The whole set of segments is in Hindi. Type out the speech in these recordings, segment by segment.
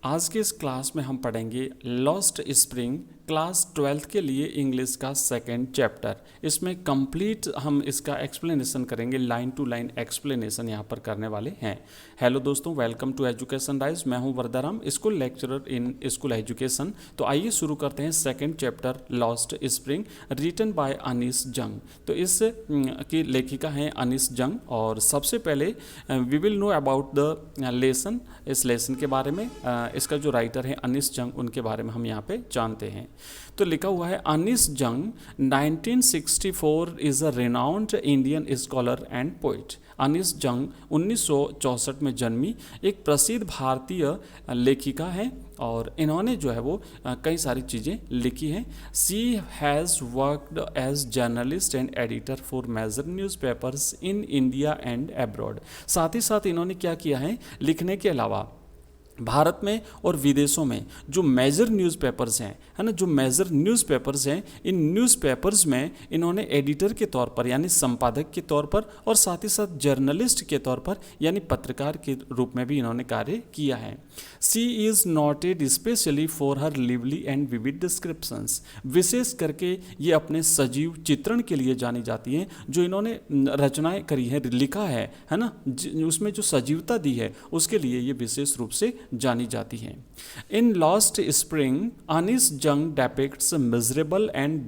आज के इस क्लास में हम पढ़ेंगे लॉस्ट स्प्रिंग क्लास 12th के लिए इंग्लिश का सेकंड चैप्टर। इसमें कंप्लीट हम इसका एक्सप्लेनेशन करेंगे, लाइन टू लाइन एक्सप्लेनेशन यहाँ पर करने वाले हैं। हेलो दोस्तों, वेलकम टू एजुकेशन राइज। मैं हूँ Vardaram, school lecturer in school education. तो आइए शुरू करते हैं second chapter lost spring, written by Anees Jung. तो इस की लेखिका हैं अनीस जंग। और सबसे पहले we will know about the lesson, इस लेसन के बारे में। इसका जो राइटर है अनीस जंग, उनके बारे में हम यहाँ पे जानते हैं। तो लिखा हुआ है Anees Jung 1964 is a renowned Indian scholar and poet. Anees Jung 1964 में जन्मी एक प्रसिद्ध भारतीय लेखिका है और इन्होंने जो है वो कई सारी चीज़ें लिखी हैं। She has worked as journalist and editor for major newspapers in India and abroad. साथ ही साथ इन्होंने क्या किया है, लिखने के अलावा भारत में और विदेशों में जो मेजर न्यूज़पेपर्स हैं, है ना, जो मेजर न्यूज़पेपर्स हैं, इन न्यूज़पेपर्स में इन्होंने एडिटर के तौर पर यानी संपादक के तौर पर और साथ ही साथ जर्नलिस्ट के तौर पर यानी पत्रकार के रूप में भी इन्होंने कार्य किया है। She is noted specially for her lively and vivid descriptions. विशेष करके ये अपने सजीव चित्रण के लिए जानी जाती हैं। जो इन्होंने रचनाएं करी हैं, लिखा है ना, उसमें जो सजीवता दी है उसके लिए ये विशेष रूप से जानी जाती हैं। इन lost spring Anees Jung depicts miserable and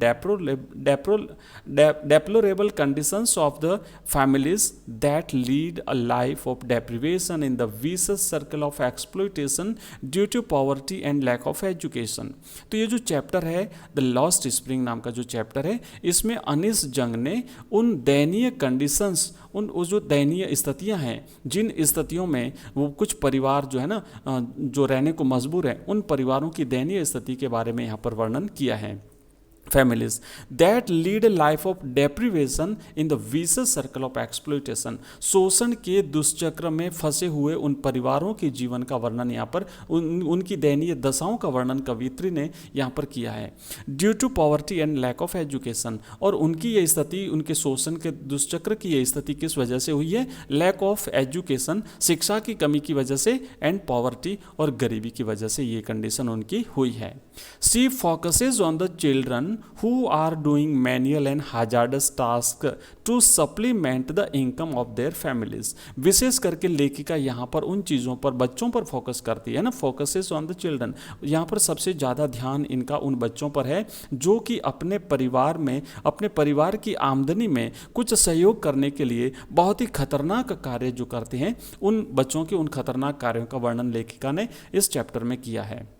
deplorable conditions of the families that lead a life of deprivation in the vicious circle of exploitation due to poverty and lack of education. तो ये जो चैप्टर है द लॉस्ट स्प्रिंग नाम का जो चैप्टर है, इसमें अनीस जंग ने उन दयनीय कंडीशंस, उन जो दयनीय स्थितियां हैं, जिन स्थितियों में वो कुछ परिवार जो है ना जो रहने को मजबूर है, उन परिवारों की दयनीय स्थिति के बारे में यहाँ पर वर्णन किया है। families that lead a life of deprivation in the vicious circle of exploitation। शोषण के दुष्चक्र में फंसे हुए उन परिवारों के जीवन का वर्णन यहाँ पर, उनकी दयनीय दशाओं का वर्णन कवित्री ने यहाँ पर किया है। Due to poverty and lack of education, और उनकी ये स्थिति, उनके शोषण के दुष्चक्र की ये स्थिति किस वजह से हुई है? लैक ऑफ एजुकेशन, शिक्षा की कमी की वजह से, एंड पॉवर्टी, और गरीबी की वजह से ये कंडीशन उनकी हुई है। She focuses on the children who are doing manual and hazardous tasks to supplement the income of their families। विशेष करके लेखिका यहाँ पर उन चीज़ों पर, बच्चों पर फोकस करती है ना, फोकसेस ऑन द चिल्ड्रन। यहाँ पर सबसे ज़्यादा ध्यान इनका उन बच्चों पर है जो कि अपने परिवार में, अपने परिवार की आमदनी में कुछ सहयोग करने के लिए बहुत ही खतरनाक कार्य जो करते हैं, उन बच्चों के उन खतरनाक कार्यों का वर्णन लेखिका ने इस चैप्टर में किया है।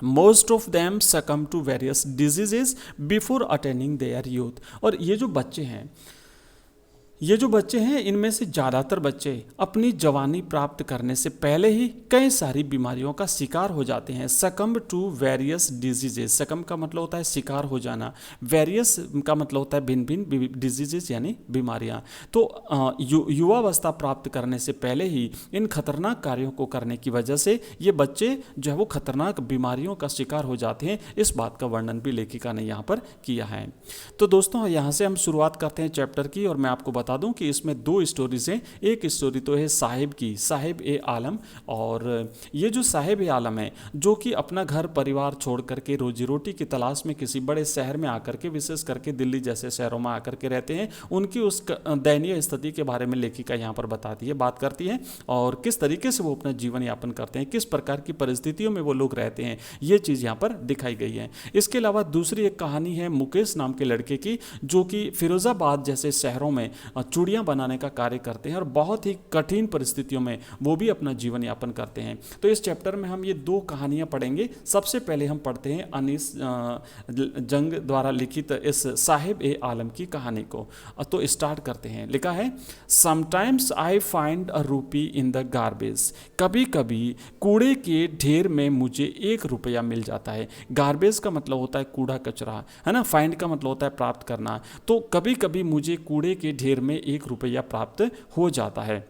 Most of them succumb to various diseases before attaining their youth। और ये जो बच्चे हैं इनमें से ज़्यादातर बच्चे अपनी जवानी प्राप्त करने से पहले ही कई सारी बीमारियों का शिकार हो जाते हैं। सकम्ब टू वेरियस डिजीजेज, सकम्ब का मतलब होता है शिकार हो जाना, वेरियस का मतलब होता है भिन्न भिन्न, डिजीजेज यानी बीमारियां। तो युवावस्था प्राप्त करने से पहले ही इन खतरनाक कार्यों को करने की वजह से ये बच्चे जो है वो खतरनाक बीमारियों का शिकार हो जाते हैं। इस बात का वर्णन भी लेखिका ने यहाँ पर किया है। तो दोस्तों यहाँ से हम शुरुआत करते हैं चैप्टर की, और मैं आपको बता दूं कि इसमें दो स्टोरीज हैं। एक स्टोरी तो है साहिब की, साहिब ए आलम। और ये जो साहिब ए आलम है, जो कि अपना घर परिवार छोड़ करके रोजी रोटी की तलाश में किसी बड़े शहर में आकर के, विशेष करके दिल्ली जैसे शहरों में आकर के रहते हैं, उनकी उस दयनीय स्थिति के बारे में लेखिका यहाँ पर बताती है, बात करती है, और किस तरीके से वो अपना जीवन यापन करते हैं, किस प्रकार की परिस्थितियों में वो लोग रहते हैं, ये चीज़ यहाँ पर दिखाई गई है। इसके अलावा दूसरी एक कहानी है मुकेश नाम के लड़के की, जो कि फिरोजाबाद जैसे शहरों में चूड़ियाँ बनाने का कार्य करते हैं और बहुत ही कठिन परिस्थितियों में वो भी अपना जीवन यापन करते हैं। तो इस चैप्टर में हम ये दो कहानियाँ पढ़ेंगे। सबसे पहले हम पढ़ते हैं अनीस जंग द्वारा लिखित इस साहिब ए आलम की कहानी को। तो स्टार्ट करते हैं। लिखा है, समटाइम्स आई फाइंड अ रूपी इन द गार्बेज। कभी कभी कूड़े के ढेर में मुझे 1 रुपया मिल जाता है। गार्बेज का मतलब होता है कूड़ा कचरा, है ना, फाइंड का मतलब होता है प्राप्त करना। तो कभी कभी मुझे कूड़े के ढेर में 1 रुपया प्राप्त हो जाता है।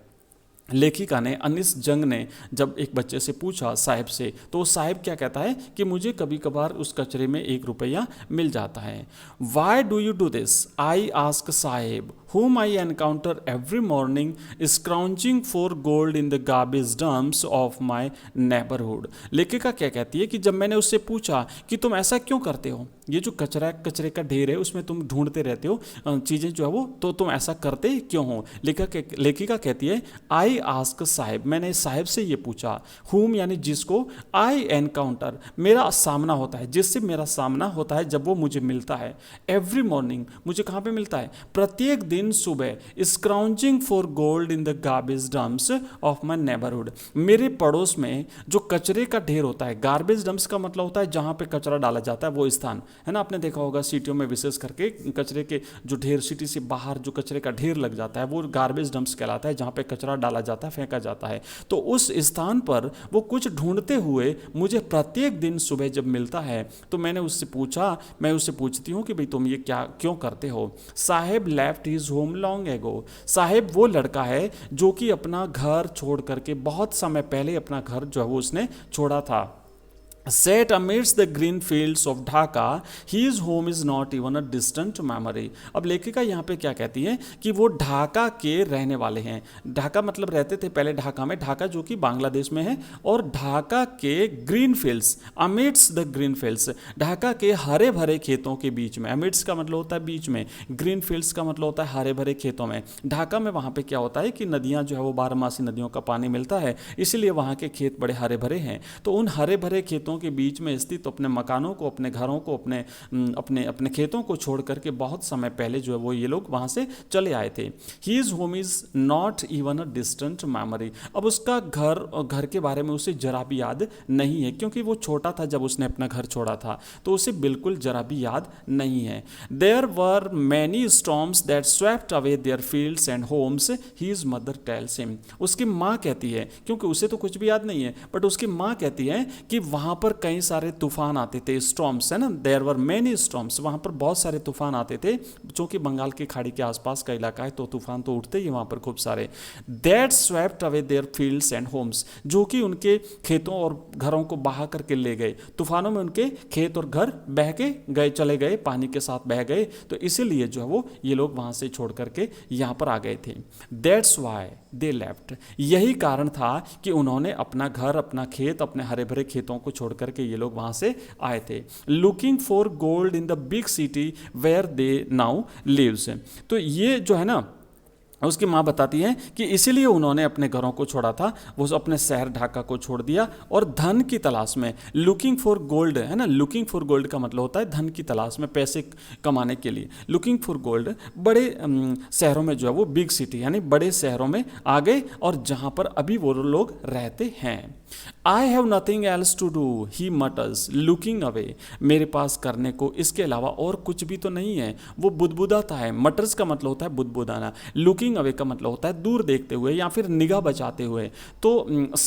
लेखिका ने अनिस जंग ने जब एक बच्चे से पूछा साहिब से, तो वो साहिब क्या कहता है कि मुझे कभी कभार उस कचरे में 1 रुपया मिल जाता है। Why do you do this? I ask Sahib whom I encounter every morning scrounging for gold in the garbage dumps of my neighborhood। लेखिका क्या कहती है कि जब मैंने उससे पूछा कि तुम ऐसा क्यों करते हो, ये जो कचरे का ढेर है उसमें तुम ढूंढते रहते हो चीज़ें जो है वो, तो तुम ऐसा करते क्यों हो? लेखिका कहती है आई आस्क साहिब, मैंने साहिब से ये पूछा, whom यानी जिसको, आई एनकाउंटर मेरा सामना होता है, जिससे मेरा सामना होता है जब वो मुझे मिलता है, एवरी मॉर्निंग मुझे कहाँ पे मिलता है? प्रत्येक दिन सुबह, scrounging for gold in the garbage dumps of my neighbourhood, मेरे पड़ोस में जो कचरे का ढेर होता है, गार्बेज डंप्स का मतलब होता है जहां पे कचरा डाला जाता है वो स्थान है ना। आपने देखा होगा सिटियों में विशेष करके कचरे के जो ढेर, सिटी से बाहर जो कचरे का ढेर लग जाता है वो गार्बेज डंप्स कहलाता है, जहां पे कचरा डाला जाता है, फेंका जाता है। तो उस स्थान पर वो कुछ ढूंढते हुए मुझे प्रत्येक दिन सुबह जब मिलता है, तो मैं उससे पूछती हूँ कि भाई तुम ये क्या क्यों करते हो? Saheb left his home long ago, Saheb वो लड़का है जो कि अपना घर छोड़ करके बहुत समय पहले अपना घर जो है वो उसने छोड़ा था। Set amidst the green fields of Dhaka, his home is not even a distant memory। अब लेखिका यहाँ पे क्या कहती है कि वो ढाका के रहने वाले हैं। ढाका मतलब रहते थे पहले ढाका में, ढाका जो कि बांग्लादेश में है, और ढाका के green fields, amidst the green fields, Dhaka के हरे भरे खेतों के बीच में, अमिड्स का मतलब होता है बीच में, ग्रीन फील्ड्स का मतलब होता है हरे भरे खेतों में। ढाका में वहाँ पे क्या होता है कि नदियाँ जो है वो 12मासी नदियों का पानी मिलता है, इसीलिए वहाँ के खेत बड़े हरे भरे हैं। तो उन हरे भरे खेतों के बीच में स्थित अपने मकानों को, अपने घरों को, अपने खेतों को छोड़ करके बहुत समय पहले जो है वो ये लोग वहाँ से चले आए थे। His home is not even a distant memory, अब उसका घर के बारे में उसे जरा भी याद नहीं है, क्योंकि वो छोटा था जब उसने अपना घर छोड़ा था, तो उसे बिल्कुल जरा भी याद नहीं है। There were many storms that swept away their fields and homes, his mother tells him. उसकी माँ कहती है, क्योंकि उसे तो कुछ भी याद नहीं है, बट उसकी माँ कहती है कि वहाँ पर कई सारे तूफान आते थे, स्टॉर्म्स है ना, देयर वर मेनी स्टॉर्म्स, वहाँ पर बहुत सारे तूफान आते थे, चूँकि बंगाल की खाड़ी के आसपास का इलाका है तो तूफान तो उठते ही वहाँ पर खूब सारे। That swept away their fields and homes, जो कि उनके खेतों और घरों को बहा करके ले गए, तूफानों में उनके खेत और घर बह के गए, चले गए, पानी के साथ बह गए, तो इसीलिए जो है वो ये लोग वहाँ से छोड़ करके यहाँ पर आ गए थे। दैट्स वाई दे लेफ्ट, यही कारण था कि उन्होंने अपना घर, अपना खेत, अपने हरे भरे खेतों को छोड़ करके ये लोग वहाँ से आए थे। Looking for gold in the big city where they now lives, तो ये जो है ना, उसकी माँ बताती है कि इसीलिए उन्होंने अपने घरों को छोड़ा था, वो अपने शहर ढाका को छोड़ दिया और धन की तलाश में, लुकिंग फॉर गोल्ड है ना, लुकिंग फॉर गोल्ड का मतलब होता है धन की तलाश में, पैसे कमाने के लिए। लुकिंग फॉर गोल्ड, बड़े शहरों में जो है वो बिग सिटी यानी बड़े शहरों में आ गए, और जहाँ पर अभी वो लोग रहते हैं। I have nothing else to do he mutters looking away, मेरे पास करने को इसके अलावा और कुछ भी तो नहीं है, वो बुदबुदाता है। मटर्स का मतलब होता है बुदबुदाना, लुकिंग अवे का मतलब होता है दूर देखते हुए या फिर निगाह बचाते हुए, तो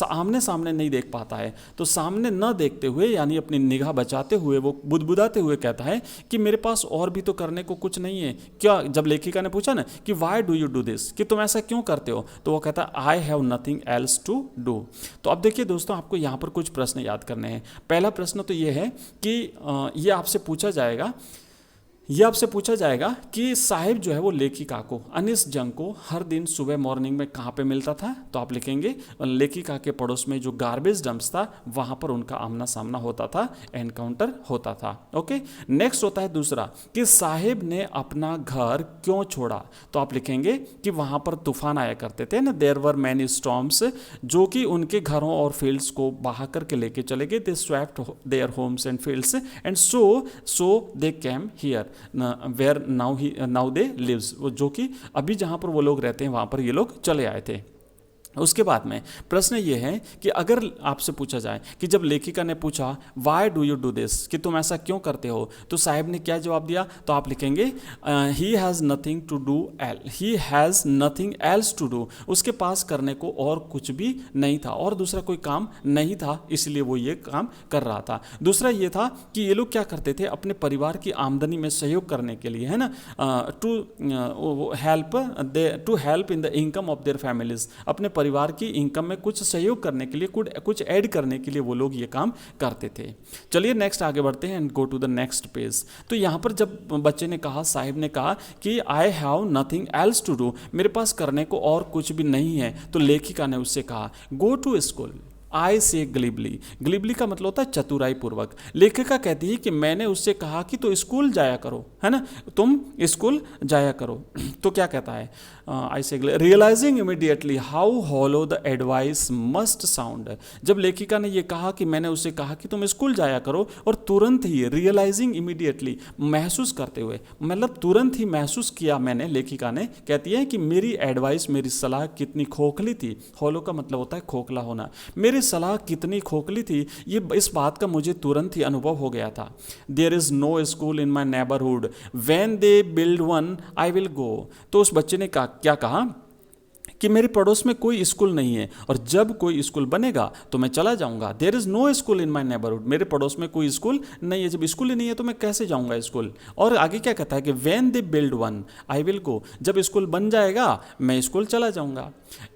आमने सामने नहीं देख पाता है, तो सामने न देखते हुए यानी अपनी निगाह बचाते हुए वो बुदबुदाते हुए कहता है कि मेरे पास और भी तो करने को कुछ नहीं है क्या। जब लेखिका ने पूछा ना कि why do you do this, कि तुम ऐसा क्यों करते हो, तो वो कहता है I have nothing else to do. तो अब देखिए दोस्तों, आपको यहाँ पर कुछ प्रश्न याद करने हैं। पहला प्रश्न तो ये है कि ये आपसे पूछा जाएगा कि साहिब जो है वो लेखिका को, अनिस जंग को हर दिन सुबह मॉर्निंग में कहाँ पे मिलता था, तो आप लिखेंगे लेखिका के पड़ोस में जो गार्बेज डंप्स था वहाँ पर उनका आमना सामना होता था, एनकाउंटर होता था। ओके, नेक्स्ट होता है दूसरा कि साहिब ने अपना घर क्यों छोड़ा, तो आप लिखेंगे कि वहाँ पर तूफान आया करते थे ना, देयर वर मैनी स्टॉर्म्स, जो कि उनके घरों और फील्ड्स को बहा करके लेके चले गए, they swept their homes and fields and so they came here where now they lives, जो कि अभी जहाँ पर वो लोग रहते हैं वहाँ पर ये लोग चले आए थे। उसके बाद में प्रश्न ये है कि अगर आपसे पूछा जाए कि जब लेखिका ने पूछा why do you do this, कि तुम ऐसा क्यों करते हो, तो साहिब ने क्या जवाब दिया, तो आप लिखेंगे he has nothing to do he has nothing else to do, उसके पास करने को और कुछ भी नहीं था और दूसरा कोई काम नहीं था, इसलिए वो ये काम कर रहा था। दूसरा ये था कि ये लोग क्या करते थे, अपने परिवार की आमदनी में सहयोग करने के लिए, है ना, to help in the income of their families, अपने परिवार की इनकम में कुछ सहयोग करने के लिए, कुछ ऐड करने के लिए वो लोग ये काम करते थे। चलिए नेक्स्ट आगे बढ़ते हैं and go to the next page. तो यहाँ पर जब बच्चे ने कहा, साहिब ने कहा कि I have nothing else to do, मेरे पास करने को और कुछ भी नहीं है, तो लेखिका ने उससे कहा गो टू स्कूल। आई से ग्लिबली, ग्लिबली का मतलब होता है चतुराई पूर्वक। लेखिका कहती है कि मैंने उससे कहा कि तो स्कूल जाया करो, है ना, तुम स्कूल जाया करो। तो क्या कहता है, I say realising immediately how hollow the advice must sound. जब लेखिका ने ये कहा कि मैंने उससे कहा कि तुम स्कूल जाया करो, और तुरंत ही, रियलाइजिंग इमीडिएटली, महसूस करते हुए, मतलब तुरंत ही महसूस किया मैंने, लेखिका ने कहती है कि मेरी एडवाइस, मेरी सलाह कितनी खोखली थी। हॉलो का मतलब होता है खोखला होना। मेरी सलाह कितनी खोखली थी, ये इस बात का मुझे तुरंत ही अनुभव हो गया था। There is no school in my neighbourhood, when they build one I will go. तो उस बच्चे ने क्या कहा कि मेरे पड़ोस में कोई स्कूल नहीं है, और जब कोई स्कूल बनेगा तो मैं चला जाऊंगा। There is no school in my neighbourhood, मेरे पड़ोस में कोई स्कूल नहीं है, जब स्कूल ही नहीं है तो मैं कैसे जाऊंगा स्कूल। और आगे क्या कहता है कि when they build one I will go, जब स्कूल बन जाएगा मैं स्कूल चला जाऊंगा।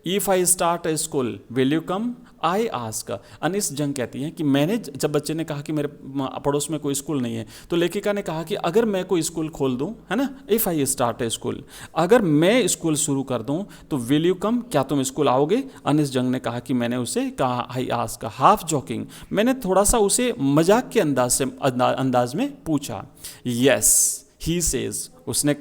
If I start a school will you come, I ask. Anees Jung कहती हैं कि मैंने, जब बच्चे ने कहा कि मेरे पड़ोस में कोई स्कूल नहीं है, तो लेखिका ने कहा कि अगर मैं कोई स्कूल खोल दूं, है ना, if I start a school, अगर मैं स्कूल शुरू कर दूं तो विल यू कम, क्या तुम स्कूल आओगे। अनिस जंग ने कहा कि मैंने उसे कहा, आई आस्क, हाफ जोकिंग, मैंने थोड़ा सा उसे मजाक के अंदाज में पूछा। यस ही सेज, उसने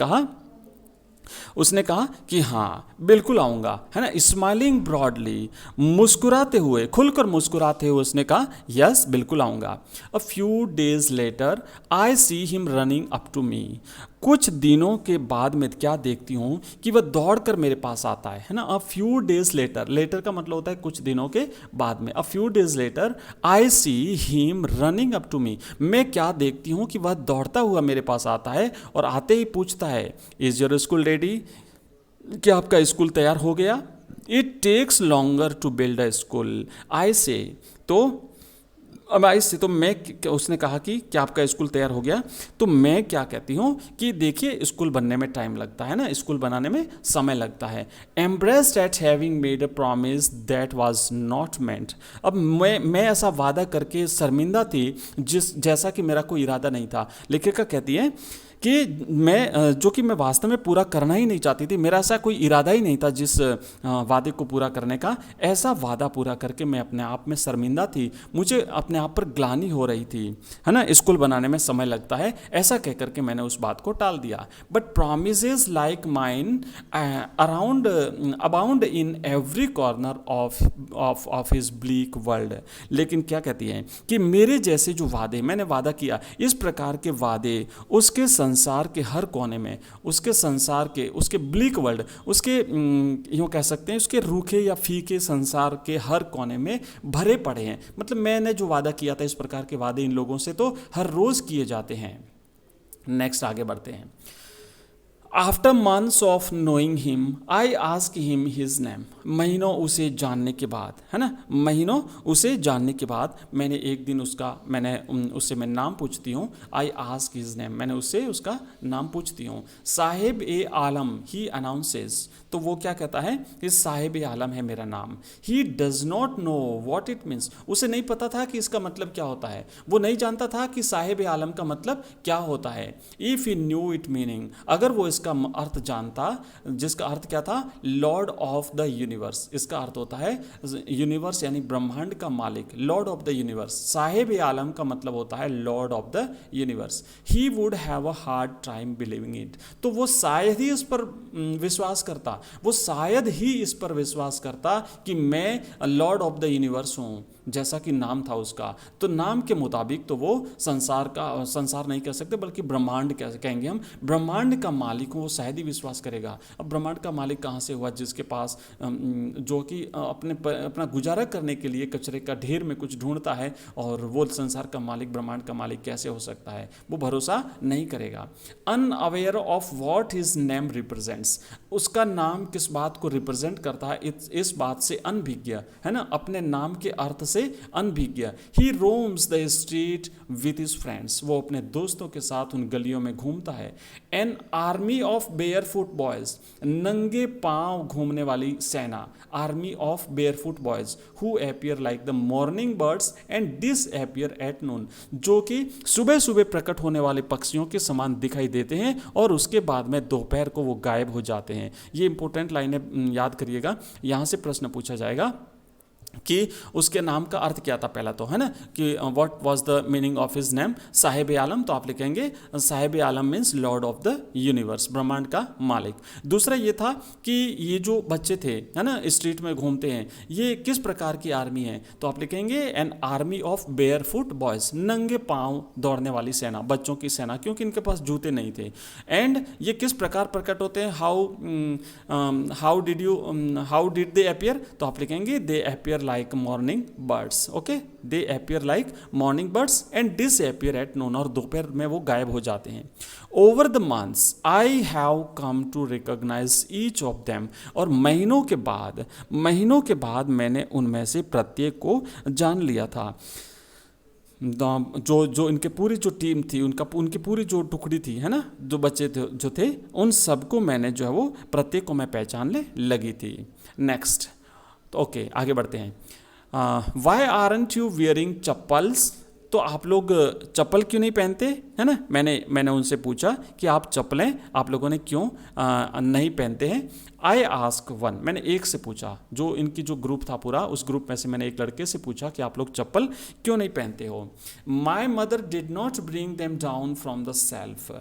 कहा कि हाँ बिल्कुल आऊँगा, है ना। स्माइलिंग ब्रॉडली, मुस्कुराते हुए, खुलकर मुस्कुराते हुए उसने कहा यस बिल्कुल आऊँगा। A few days later I see him running up to me, कुछ दिनों के बाद मैं क्या देखती हूँ कि वह दौड़कर मेरे पास आता है ना। A few days later, later का मतलब होता है कुछ दिनों के बाद में। A few days later I see him running up to me, मैं क्या देखती हूँ कि वह दौड़ता हुआ मेरे पास आता है, और आते ही पूछता है इज योर स्कूल रेडी, क्या आपका स्कूल तैयार हो गया। It takes longer to build a school, I say, तो अब इससे तो मैं, उसने कहा कि क्या आपका स्कूल तैयार हो गया, तो मैं क्या कहती हूँ कि देखिए स्कूल बनने में टाइम लगता है ना, स्कूल बनाने में समय लगता है। Embraced eight having made a promise that was not meant, अब मैं ऐसा वादा करके शर्मिंदा थी जैसा कि मेरा कोई इरादा नहीं था। लेखिका कहती है कि मैं, जो कि मैं वास्तव में पूरा करना ही नहीं चाहती थी, मेरा ऐसा कोई इरादा ही नहीं था जिस वादे को पूरा करने का, ऐसा वादा पूरा करके मैं अपने आप में शर्मिंदा थी, मुझे अपने आप पर ग्लानि हो रही थी, है ना। स्कूल बनाने में समय लगता है, ऐसा कह करके मैंने उस बात को टाल दिया। But promises like mine around abound in every corner of his bleak world, लेकिन क्या कहती हैं कि मेरे जैसे जो वादे, मैंने वादा किया, इस प्रकार के वादे उसके संसार के हर कोने में, उसके संसार के, उसके ब्लीक वर्ल्ड, उसके यूँ कह सकते हैं उसके रूखे या फीके संसार के हर कोने में भरे पड़े हैं। मतलब मैंने जो वादा किया था, इस प्रकार के वादे इन लोगों से तो हर रोज़ किए जाते हैं। नेक्स्ट आगे बढ़ते हैं। After months of knowing him I ask him his name, महीनों उसे जानने के बाद, है ना, महीनों उसे जानने के बाद मैंने एक दिन उससे मैं नाम पूछती हूँ। आई आस्क हिज नेम, मैंने उससे उसका नाम पूछती हूँ। साहिब ए आलम ही अनाउंसेस, तो वो क्या कहता है कि साहिब ए आलम है मेरा नाम। He does not know what it means, उसे नहीं पता था कि इसका मतलब क्या होता है, वो नहीं जानता था कि साहिब ए आलम का मतलब क्या होता है। If he knew it meaning, अगर वो इसका अर्थ जानता, जिसका अर्थ क्या था, लॉर्ड ऑफ द यूनिवर्स, इसका अर्थ होता है यूनिवर्स यानी ब्रह्मांड का मालिक, lord of the universe. Saheb e Alam का मतलब होता है lord of the universe. He would have a hard time believing it, तो वो शायद ही इस पर विश्वास करता, वो शायद ही इस पर विश्वास करता कि मैं लॉर्ड ऑफ द यूनिवर्स हूँ, जैसा कि नाम था उसका। तो नाम के मुताबिक तो वो संसार नहीं कह सकते बल्कि ब्रह्मांड कहेंगे हम, ब्रह्मांड का मालिक हूँ, वो शायद ही विश्वास करेगा। अब ब्रह्मांड का मालिक कहाँ से हुआ, जिसके पास जो कि अपना गुजारा करने के लिए कचरे का ढेर में कुछ ढूंढता है, और वो संसार का मालिक, ब्रह्मांड का मालिक कैसे हो सकता है, वो भरोसा नहीं करेगा। Unaware of what his name represents, उसका नाम किस बात को रिप्रेजेंट करता है, इस बात से अनभिज्ञ, है ना, अपने नाम के अर्थ से अनभिज्ञ। He roams the street with his friends, वो अपने दोस्तों के साथ उन गलियों में घूमता है। An army of bear foot boys, नंगे पांव घूमने वाली सेना, army of bear foot boys who appear like the morning birds and disappear at noon, जो कि सुबह सुबह प्रकट होने वाले पक्षियों के समान दिखाई देते हैं और उसके बाद में दोपहर को वो गायब हो जाते हैं। ये इंपॉर्टेंट लाइनें याद करिएगा, यहां से प्रश्न पूछा जाएगा कि उसके नाम का अर्थ क्या था। पहला तो है ना कि what was the meaning of his name, Saheb Alam, तो आप लिखेंगे Saheb Alam means lord of the universe, ब्रह्मांड का मालिक। दूसरा ये था कि ये जो बच्चे थे, है ना, स्ट्रीट में घूमते हैं, ये किस प्रकार की आर्मी है, तो आप लिखेंगे an army of bear foot boys, नंगे पांव दौड़ने वाली सेना, बच्चों की सेना, क्योंकि इनके पास जूते नहीं थे। एंड ये किस प्रकार प्रकट होते हैं, हाउ डिड दे अपीयर, तो आप लिखेंगे दे appear like morning birds, okay, they appear like morning birds and disappear at noon, और दोपहर में वो गायब हो जाते हैं। Over the months I have come to recognize each of them, और महीनों के बाद मैंने उनमें से प्रत्येक को जान लिया था। जो इनके पूरी जो टीम थी, उनकी पूरी जो टुकड़ी थी, है ना, जो बच्चे जो थे, उन सबको मैंने जो है वो प्रत्येक को मैं पहचानने लगी थी। नेक्स्ट, तो ओके आगे बढ़ते हैं। Why aren't you wearing chappals, तो आप लोग चप्पल क्यों नहीं पहनते, है ना, मैंने उनसे पूछा कि आप चप्पलें आप लोगों ने क्यों नहीं पहनते हैं। आई आस्क वन, मैंने एक से पूछा, जो इनकी जो ग्रुप था पूरा, उस ग्रुप में से मैंने एक लड़के से पूछा कि आप लोग चप्पल क्यों नहीं पहनते हो। My mother did not bring them down from the self,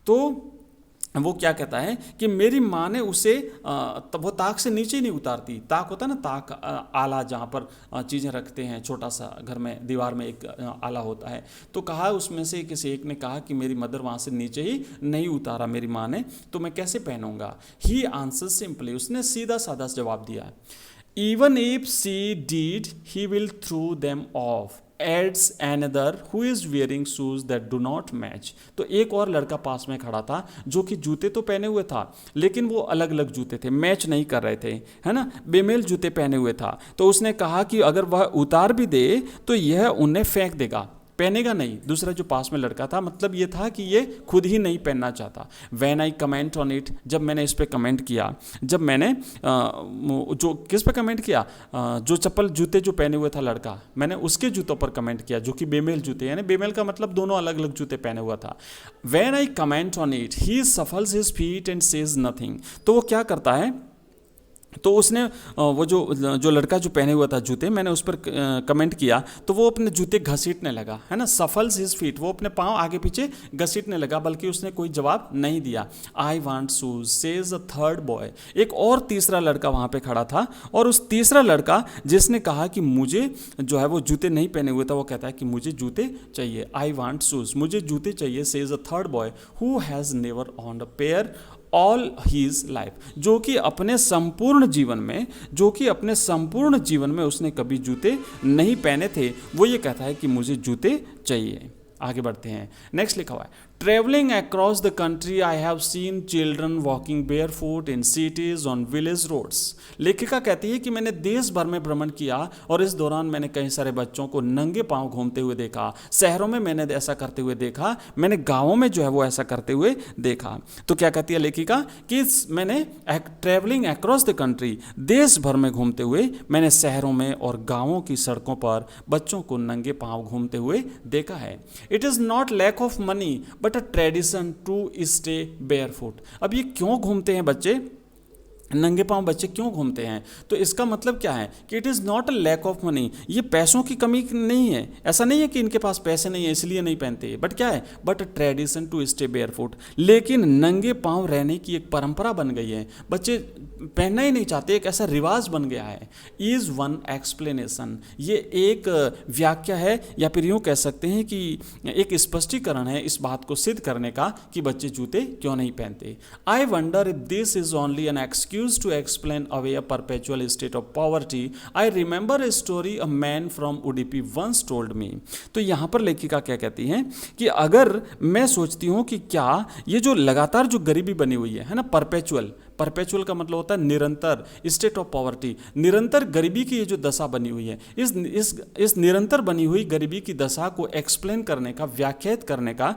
तो वो क्या कहता है कि मेरी माँ ने उसे वो ताक से नीचे ही नहीं उतारती। ताक होता है ना, ताक आला, जहाँ पर चीज़ें रखते हैं, छोटा सा घर में दीवार में एक आला होता है, तो कहा उसमें से किसी एक ने कहा कि मेरी मदर वहाँ से नीचे ही नहीं उतारा मेरी माँ ने, तो मैं कैसे पहनूंगा। ही आंसर सिंपली, उसने सीधा साधा जवाब दिया, even if she did he will throw them off adds another who is wearing shoes that do not match, तो एक और लड़का पास में खड़ा था जो कि जूते तो पहने हुए था, लेकिन वो अलग अलग जूते थे, मैच नहीं कर रहे थे, है ना, बेमेल जूते पहने हुए था। तो उसने कहा कि अगर वह उतार भी दे तो यह उन्हें फेंक देगा, पहनेगा नहीं। दूसरा जो पास में लड़का था, मतलब ये था कि ये खुद ही नहीं पहनना चाहता। When I comment on it, जब मैंने इस पर कमेंट किया, जब मैंने जो किस पे कमेंट किया, जो चप्पल जूते जो पहने हुए था लड़का, मैंने उसके जूतों पर कमेंट किया, जो कि बेमेल जूते, यानी बेमेल का मतलब दोनों अलग अलग जूते पहने हुआ था। When I comment on it he shuffles his feet and says nothing, तो वो क्या करता है, तो उसने वो जो लड़का जो पहने हुआ था जूते, मैंने उस पर कमेंट किया, तो वो अपने जूते घसीटने लगा, है ना, सफल्स हिज फीट, वो अपने पाँव आगे पीछे घसीटने लगा, बल्कि उसने कोई जवाब नहीं दिया। I want shoes says a third boy, एक और तीसरा लड़का वहाँ पे खड़ा था, और उस तीसरा लड़का जिसने कहा कि मुझे जो है वो जूते नहीं पहने हुए था, वो कहता है कि मुझे जूते चाहिए। आई वांट शूज, मुझे जूते चाहिए, says a third boy who has never owned a pair all his life, जो कि अपने संपूर्ण जीवन में उसने कभी जूते नहीं पहने थे, वो ये कहता है कि मुझे जूते चाहिए। आगे बढ़ते हैं, नेक्स्ट लिखा हुआ है, travelling across the country I have seen children walking barefoot in cities on village roads. लेखिका कहती है कि मैंने देश भर में भ्रमण किया और इस दौरान मैंने कई सारे बच्चों को नंगे पांव घूमते हुए देखा, शहरों में मैंने ऐसा करते हुए देखा, मैंने गाँवों में जो है वो ऐसा करते हुए देखा। तो क्या कहती है लेखिका कि मैंने ट्रेवलिंग अक्रॉस द कंट्री, देश भर में घूमते हुए मैंने शहरों में और गाँवों की सड़कों पर बच्चों को नंगे पाँव घूमते हुए देखा है। It is not lack of money but a tradition to stay barefoot. अब ये क्यों घूमते हैं बच्चे, नंगे पांव बच्चे क्यों घूमते हैं, तो इसका मतलब क्या है कि it is not a lack of money, ये पैसों की कमी नहीं है, ऐसा नहीं है कि इनके पास पैसे नहीं है इसलिए नहीं पहनते, बट क्या है, but tradition to stay barefoot, लेकिन नंगे पांव रहने की एक परंपरा बन गई है, बच्चे पहनना ही नहीं चाहते, एक ऐसा रिवाज बन गया है। इज़ वन एक्सप्लेनेशन, ये एक व्याख्या है या फिर यूँ कह सकते हैं कि एक स्पष्टीकरण है इस बात को सिद्ध करने का कि बच्चे जूते क्यों नहीं पहनते। I wonder if this is only an excuse to explain away a perpetual state of poverty. I remember a story a man from Udupi once told me. तो यहाँ पर लेखिका क्या कहती हैं कि अगर मैं सोचती हूँ कि क्या ये जो लगातार जो गरीबी बनी हुई है ना, परपेचुअल, परपेचुअल का मतलब होता है निरंतर, स्टेट ऑफ पॉवर्टी, निरंतर गरीबी की ये जो दशा बनी हुई है, इस निरंतर बनी हुई गरीबी की दशा को एक्सप्लेन करने का, व्याख्यात करने का,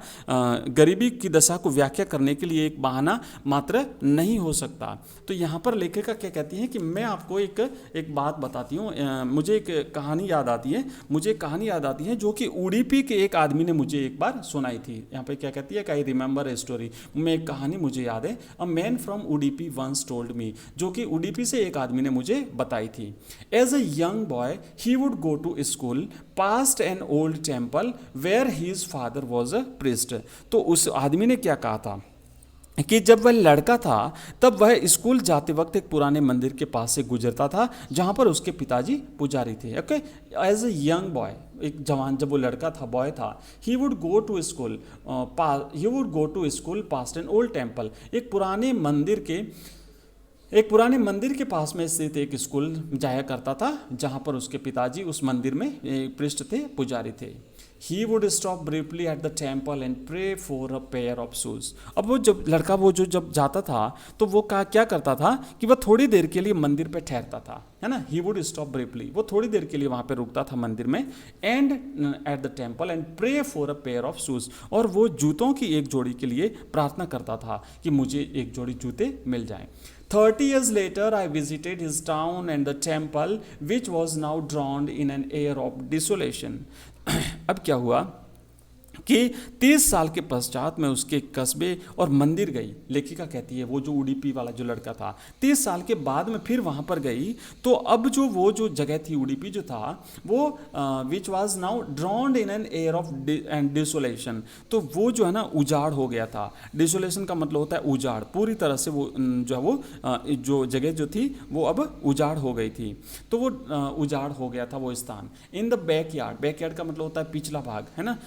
गरीबी की दशा को व्याख्या करने के लिए एक बहाना मात्र नहीं हो सकता। तो यहाँ पर लेखिका क्या कहती है कि मैं आपको एक बात बताती हूँ, मुझे एक कहानी याद आती है, मुझे एक कहानी याद आती है जो कि उडुपी के एक आदमी ने मुझे एक बार सुनाई थी। यहाँ पे क्या कहती है, आई रिमेंबर ए स्टोरी, मैं एक कहानी मुझे याद है, a man from Udupi once told me, जो कि उडुपी से एक आदमी ने मुझे बताई थी। As a young boy he would go to school past an old temple where his father was a priest. तो उस आदमी ने क्या कहा था कि जब वह लड़का था तब वह स्कूल जाते वक्त एक पुराने मंदिर के पास से गुजरता था जहाँ पर उसके पिताजी पुजारी थे। Okay, as a young boy, एक जवान, जब वो लड़का था, बॉय था, he would go to school past an old temple, एक पुराने मंदिर के पास में स्थित एक स्कूल जाया करता था जहाँ पर उसके पिताजी उस मंदिर में पृष्ठ थे, पुजारी थे। He would stop briefly at the temple and pray for a pair of shoes। अब वो जब लड़का जब जाता था तो वो क्या करता था कि वह थोड़ी देर के लिए मंदिर पे ठहरता था, है ना। He would stop briefly, वो थोड़ी देर के लिए वहाँ पे रुकता था मंदिर में, and at the temple and pray for a pair of shoes, और वो जूतों की एक जोड़ी के लिए प्रार्थना करता था कि मुझे एक जोड़ी जूते मिल जाएं। 30 years later, I visited his town and the temple, which was now drowned in an air of desolation। अब क्या हुआ कि 30 साल के पश्चात मैं उसके कस्बे और मंदिर गई। लेखिका कहती है वो जो उडुपी वाला जो लड़का था 30 साल के बाद में फिर वहाँ पर गई, तो अब वो जो जगह थी उडुपी जो था वो which was now drowned in an air of and desolation, तो वो जो है ना उजाड़ हो गया था। डिसोलेशन का मतलब होता है उजाड़, पूरी तरह से वो जो है वो जो जगह जो थी वो अब उजाड़ हो गई थी, तो वो उजाड़ हो गया था वो स्थान। इन द बैकयार्ड, बैकयार्ड का मतलब होता है पिछला भाग, है ना,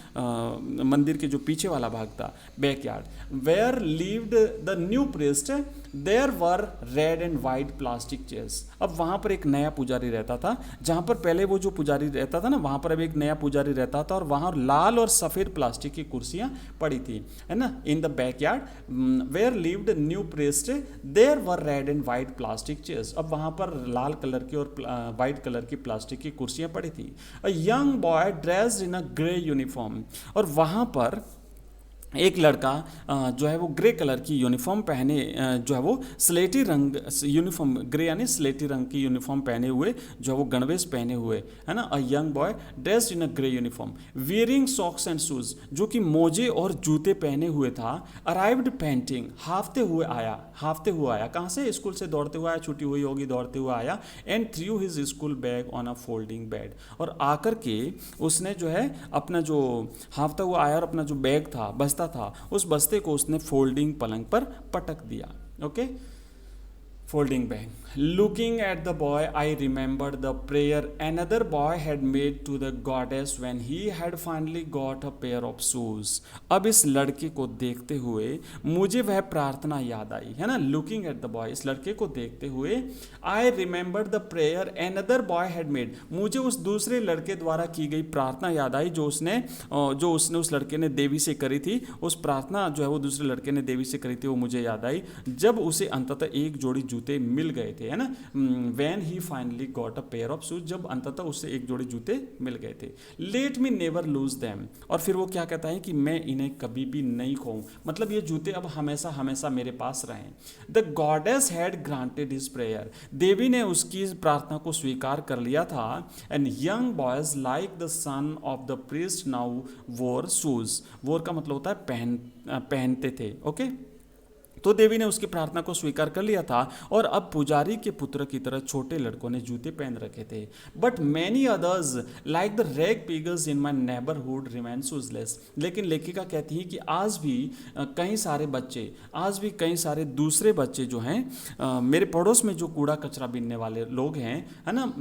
मंदिर के जो पीछे वाला भाग था, backyard. Where lived the new priest, there were red and white plastic chairs. अब वहाँ पर एक नया पुजारी रहता था, जहाँ पर पहले वो जो पुजारी रहता था ना, वहाँ पर अब एक नया पुजारी रहता था और वहाँ लाल और सफ़ेद प्लास्टिक की कुर्सियाँ पड़ी थी, है ना। In the backyard where lived new priest, there were red and white plastic chairs. अब वहाँ पर लाल कलर की और वाइट कलर की प्लास्टिक की कुर्सियाँ पड़ी थी। अ young boy dressed in a grey uniform, और वहाँ पर एक लड़का जो है वो ग्रे कलर की यूनिफॉर्म पहने, जो है वो स्लेटी रंग यूनिफॉर्म, ग्रे यानी स्लेटी रंग की यूनिफॉर्म पहने हुए, जो है वो गणवेश पहने हुए, है ना। अ young boy dressed in a grey uniform wearing socks and shoes, जो कि मोजे और जूते पहने हुए था। अराइव्ड पेंटिंग, हाफते हुए आया, कहाँ से, स्कूल से दौड़ते हुए आया, छुट्टी हुई होगी, दौड़ते हुए आया। And through his school bag on a folding bed, और आकर के उसने जो है अपना जो हाफता हुआ आया और अपना जो बैग था, था, उस बस्ते को उसने फोल्डिंग पलंग पर पटक दिया। Okay, folding bag. Looking at the boy, I remembered the prayer another boy had made to the goddess when he had finally got a pair of shoes। अब इस लड़के को देखते हुए मुझे वह प्रार्थना याद आई, है ना। Looking at the boy, इस लड़के को देखते हुए I remembered the prayer another boy had made, मुझे उस दूसरे लड़के द्वारा की गई प्रार्थना याद आई जो उसने उस लड़के ने देवी से करी थी। उस प्रार्थना जो है वो दूसरे लड़के ने देवी से करी थी, वो मुझे याद आई जब उसे अंततः एक जोड़ी जूते मिल गए थे, है ना। When he finally got a pair of shoes, जब अंततः उससे एक जोड़ी जूते मिल गए थे। Let me never lose them, और फिर वो क्या कहता है कि मैं इन्हें कभी भी नहीं खोऊं, मतलब ये जूते अब हमेशा हमेशा मेरे पास रहें। The goddess had granted his prayer, देवी ने उसकी प्रार्थना को स्वीकार कर लिया था। And young boys like the son of the priest now wore shoes, wore का मतलब होता है पहनते थे। ओके, तो देवी ने उसकी प्रार्थना को स्वीकार कर लिया था और अब पुजारी के पुत्र की तरह छोटे लड़कों ने जूते पहन रखे थे। But many others like the rag pickers in my neighbourhood remain shoeless, लेकिन लेखिका कहती है कि आज भी कई सारे दूसरे बच्चे जो हैं मेरे पड़ोस में जो कूड़ा कचरा बीनने वाले लोग हैं, है ना।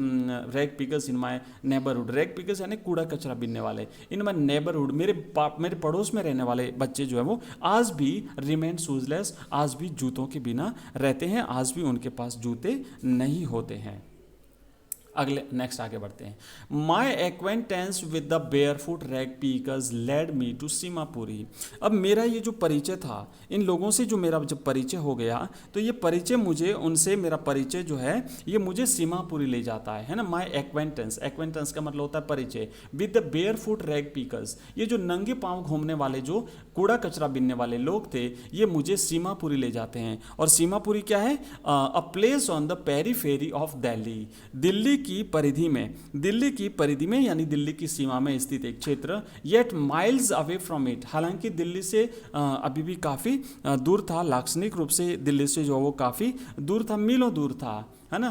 Rag pickers in my neighbourhood, rag pickers यानी कूड़ा कचरा बीनने वाले, इन माई नेबरहुड मेरे पड़ोस में रहने वाले बच्चे जो है वो आज भी रिमेन शूजलेस, आज भी जूतों के बिना रहते हैं, आज भी उनके पास जूते नहीं होते हैं। अगले नेक्स्ट आगे बढ़ते हैं। My acquaintance with the barefoot rag pickers led me to Seemapuri. अब मेरा ये जो परिचय था, इन लोगों से जो मेरा जब परिचय हो गया, तो ये परिचय मुझे उनसे, मेरा परिचय जो है ये मुझे सीमापुरी ले जाता है ना। माई एक्वेंटेंस, एक्वेंटेंस का मतलब होता है परिचय, विद द बेयरफुट रैग पीकर्स, ये जो नंगे पांव घूमने वाले, जो कूड़ा कचरा बीनने वाले लोग थे, ये मुझे सीमापुरी ले जाते हैं। और सीमापुरी क्या है? A place on the periphery of Delhi, Delhi की परिधि में, दिल्ली की परिधि में यानी दिल्ली की सीमा में स्थित एक क्षेत्र, yet miles away from it, हालांकि दिल्ली से अभी भी काफ़ी दूर था, लाक्षणिक रूप से दिल्ली से जो वो काफ़ी दूर था, मीलों दूर था, है ना।